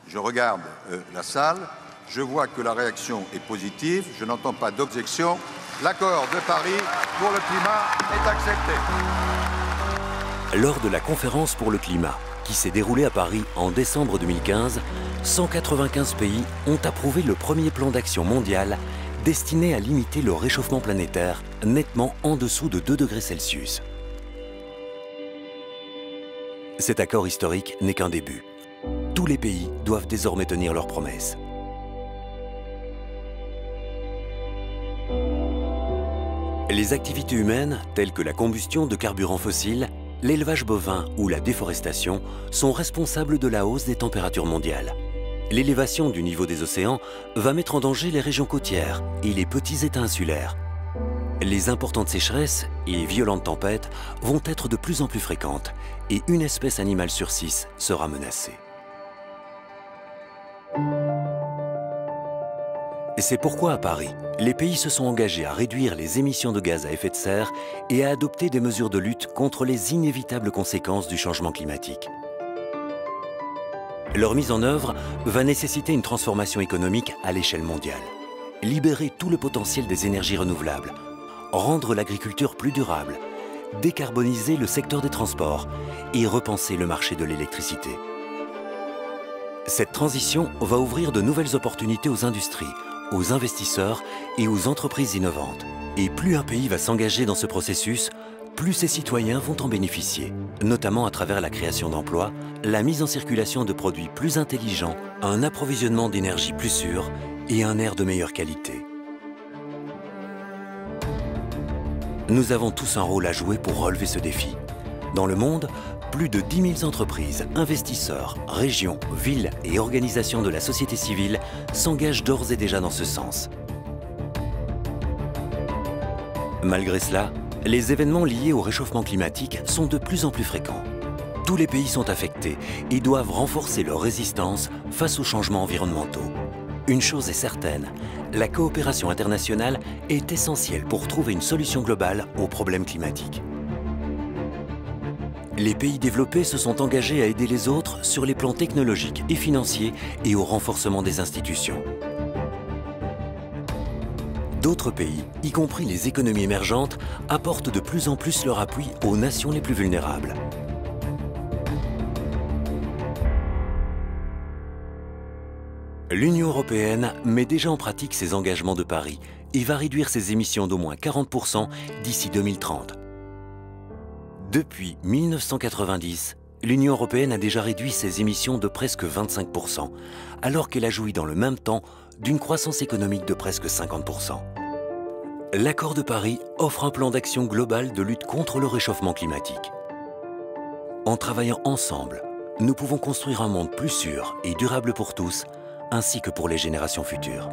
Je regarde la salle, je vois que la réaction est positive, je n'entends pas d'objection. L'accord de Paris pour le climat est accepté. Lors de la conférence pour le climat, qui s'est déroulée à Paris en décembre 2015, 195 pays ont approuvé le premier plan d'action mondial destiné à limiter le réchauffement planétaire nettement en dessous de 2 degrés Celsius. Cet accord historique n'est qu'un début. Tous les pays doivent désormais tenir leurs promesses. Les activités humaines, telles que la combustion de carburants fossiles, l'élevage bovin ou la déforestation, sont responsables de la hausse des températures mondiales. L'élévation du niveau des océans va mettre en danger les régions côtières et les petits États insulaires. Les importantes sécheresses et violentes tempêtes vont être de plus en plus fréquentes et une espèce animale sur 6 sera menacée. C'est pourquoi à Paris, les pays se sont engagés à réduire les émissions de gaz à effet de serre et à adopter des mesures de lutte contre les inévitables conséquences du changement climatique. Leur mise en œuvre va nécessiter une transformation économique à l'échelle mondiale. Libérer tout le potentiel des énergies renouvelables, rendre l'agriculture plus durable, décarboniser le secteur des transports et repenser le marché de l'électricité. Cette transition va ouvrir de nouvelles opportunités aux industries, aux investisseurs et aux entreprises innovantes. Et plus un pays va s'engager dans ce processus, plus ses citoyens vont en bénéficier, notamment à travers la création d'emplois, la mise en circulation de produits plus intelligents, un approvisionnement d'énergie plus sûr et un air de meilleure qualité. Nous avons tous un rôle à jouer pour relever ce défi. Dans le monde, plus de 10 000 entreprises, investisseurs, régions, villes et organisations de la société civile s'engagent d'ores et déjà dans ce sens. Malgré cela, les événements liés au réchauffement climatique sont de plus en plus fréquents. Tous les pays sont affectés et doivent renforcer leur résistance face aux changements environnementaux. Une chose est certaine, la coopération internationale est essentielle pour trouver une solution globale aux problèmes climatiques. Les pays développés se sont engagés à aider les autres sur les plans technologiques et financiers et au renforcement des institutions. D'autres pays, y compris les économies émergentes, apportent de plus en plus leur appui aux nations les plus vulnérables. L'Union européenne met déjà en pratique ses engagements de Paris et va réduire ses émissions d'au moins 40% d'ici 2030. Depuis 1990, l'Union européenne a déjà réduit ses émissions de presque 25%, alors qu'elle a joui dans le même temps d'une croissance économique de presque 50%. L'accord de Paris offre un plan d'action global de lutte contre le réchauffement climatique. En travaillant ensemble, nous pouvons construire un monde plus sûr et durable pour tous, ainsi que pour les générations futures.